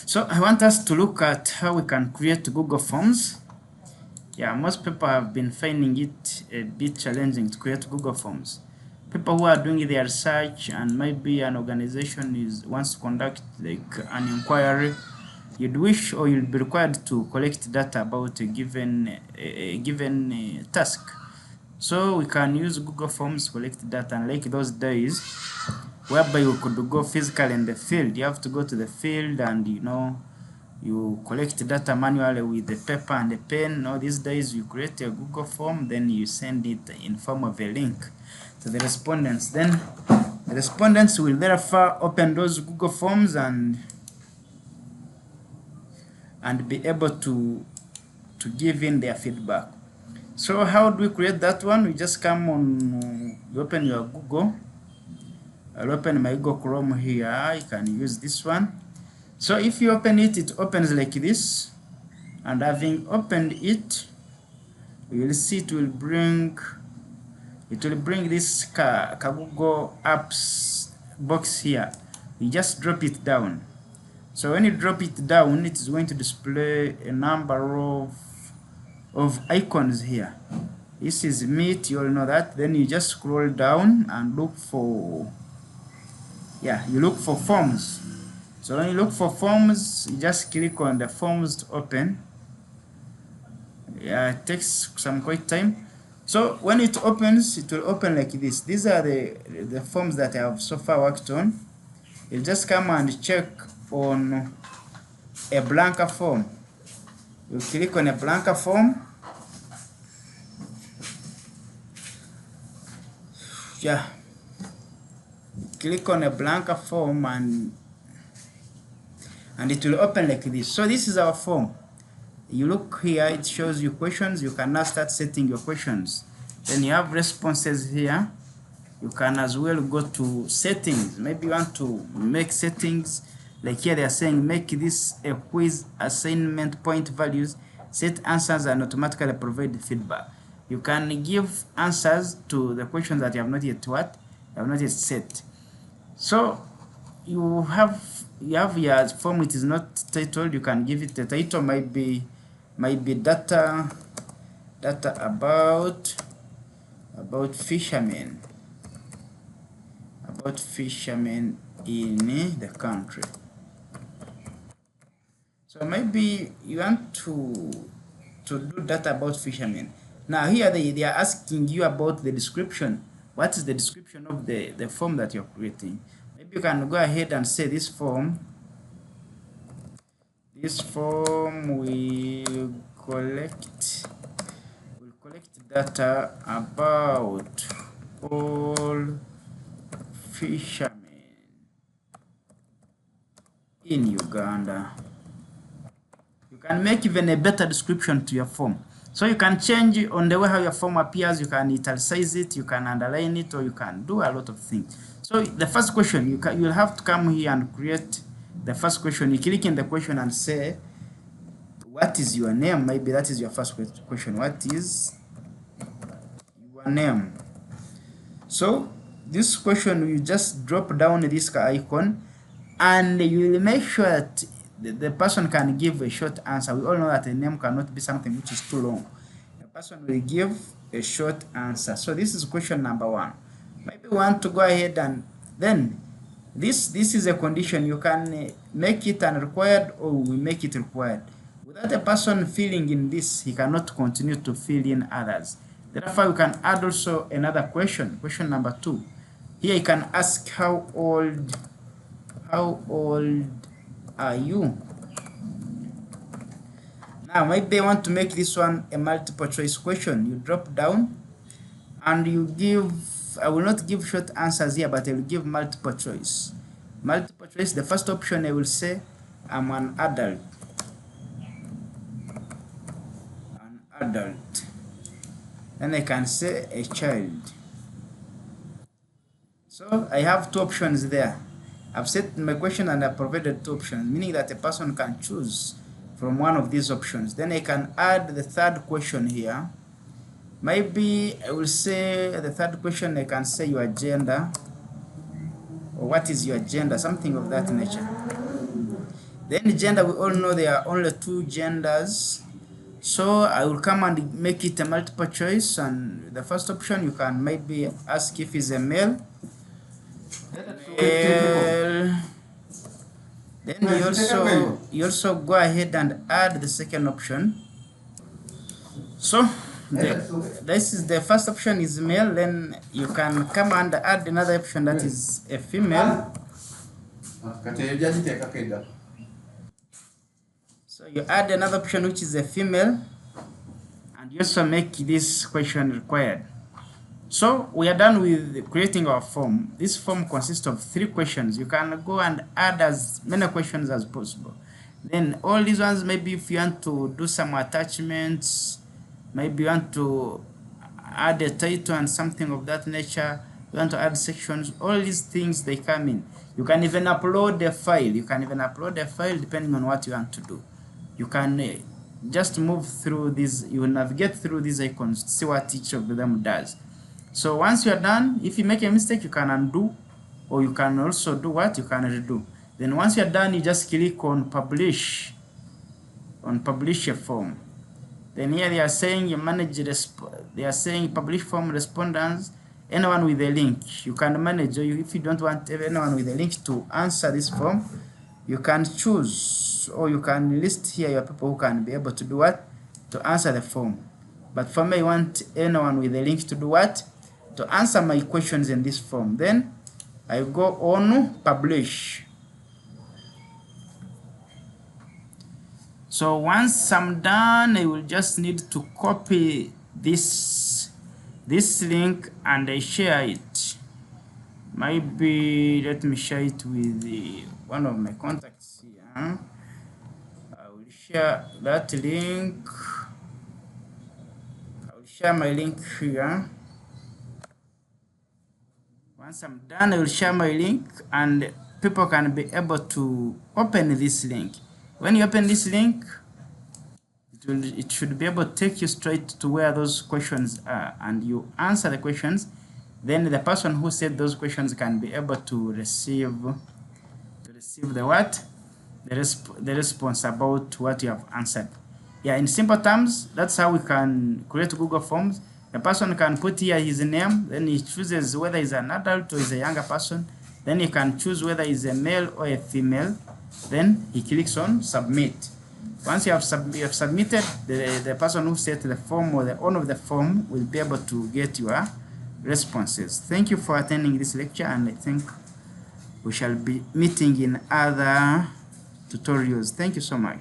So I want us to look at how we can create Google Forms. Yeah, most people have been finding it a bit challenging to create Google Forms. People who are doing their research and maybe an organization wants to conduct like an inquiry, you'd wish or you'll be required to collect data about a given task. So we can use Google Forms to collect data, and like those days whereby you could go physically in the field, you have to go to the field and you collect data manually with the paper and the pen. Now these days you create a Google form, then you send it in form of a link to the respondents. Then the respondents will therefore open those Google forms and be able to give in their feedback. So how do we create that one? We just come on, you open your Google. I'll open my Google Chrome here. You can use this one. So if you open it, it opens like this, and having opened it, you will see it will bring this Google Apps box here. You just drop it down. So when you drop it down, it is going to display a number of icons here. This is Meet, you all know that. Then you just scroll down and look for forms. So when you look for forms, you just click on the forms to open. Yeah, it takes some quite time. So when it opens, it will open like this. These are the forms that I have so far worked on. You just come and check on a blank form. You click on a blank form. Yeah. Click on a blank form and it will open like this. So this is our form. You look here, it shows you questions. You can now start setting your questions. Then you have responses here. You can as well go to settings. Maybe you want to make settings. Like here they are saying, make this a quiz assignment point values, set answers and automatically provide feedback. You can give answers to the questions that you have not yet set. So you have your form. It is not titled. You can give it the title. Might be data about fishermen in the country. So maybe you want to do data about fishermen. Now here they are asking you about the description. What is the description of the form that you're creating? Maybe you can go ahead and say this form will collect data about all fishermen in Uganda. You can make even a better description to your form. So you can change on the way how your form appears. You can italicize it, you can underline it, or you can do a lot of things. So the first question, you'll have to come here and create the first question. You click in the question and say, what is your name? Maybe that is your first question. What is your name? So this question, you just drop down this icon and you will make sure that the person can give a short answer. We all know that a name cannot be something which is too long. The person will give a short answer. So this is question number 1. Maybe we want to go ahead and then this is a condition. You can make it unrequired or we make it required. Without a person filling in this, he cannot continue to fill in others. Therefore, we can add also another question number 2. Here you can ask how old are you? Now maybe I want to make this one a multiple choice question. You drop down and you give, I will not give short answers here, but I will give multiple choice. Multiple choice, the first option I will say, I'm an adult. Then I can say a child. So I have 2 options there. I've set my question and I provided 2 options, meaning that a person can choose from one of these options. Then I can add the third question here. Maybe I will say the third question, I can say your gender, or what is your gender, something of that nature. Then gender, we all know there are only 2 genders. So I will come and make it a multiple choice, and the first option you can maybe ask if he's a male. Then you also go ahead and add the second option. So this is the first option is male. Then you can come and add another option that is a female. So you add another option which is a female, and you also make this question required. So we are done with creating our form. This form consists of 3 questions. You can go and add as many questions as possible. Then all these ones, maybe if you want to do some attachments, maybe you want to add a title and something of that nature, you want to add sections, all these things, they come in. You can even upload a file. Depending on what you want to do. You can just move through these, you will navigate through these icons to see what each of them does. So once you are done, if you make a mistake, you can undo, or you can also do what? You can redo. Then once you are done, you just click on publish a form. Then here they are saying you manage they are saying publish form respondents, anyone with a link. You can manage, or if you don't want anyone with a link to answer this form, you can choose, or you can list here your people who can be able to do what? To answer the form. But for me, I want anyone with a link to do what? To answer my questions in this form. Then I go on publish. So once I'm done, I will just need to copy this link and I share it. Maybe let me share it with one of my contacts here. I will share that link. I will share my link here. Once I'm done, I will share my link and people can be able to open this link. When you open this link, it should be able to take you straight to where those questions are, and you answer the questions. Then the person who said those questions can be able to receive the what? The response about what you have answered. Yeah, in simple terms, that's how we can create Google Forms. The person can put here his name, then he chooses whether he's an adult or is a younger person. Then he can choose whether he's a male or a female. Then he clicks on submit. Once you have submitted, the person who set the form or the owner of the form will be able to get your responses. Thank you for attending this lecture, and I think we shall be meeting in other tutorials. Thank you so much.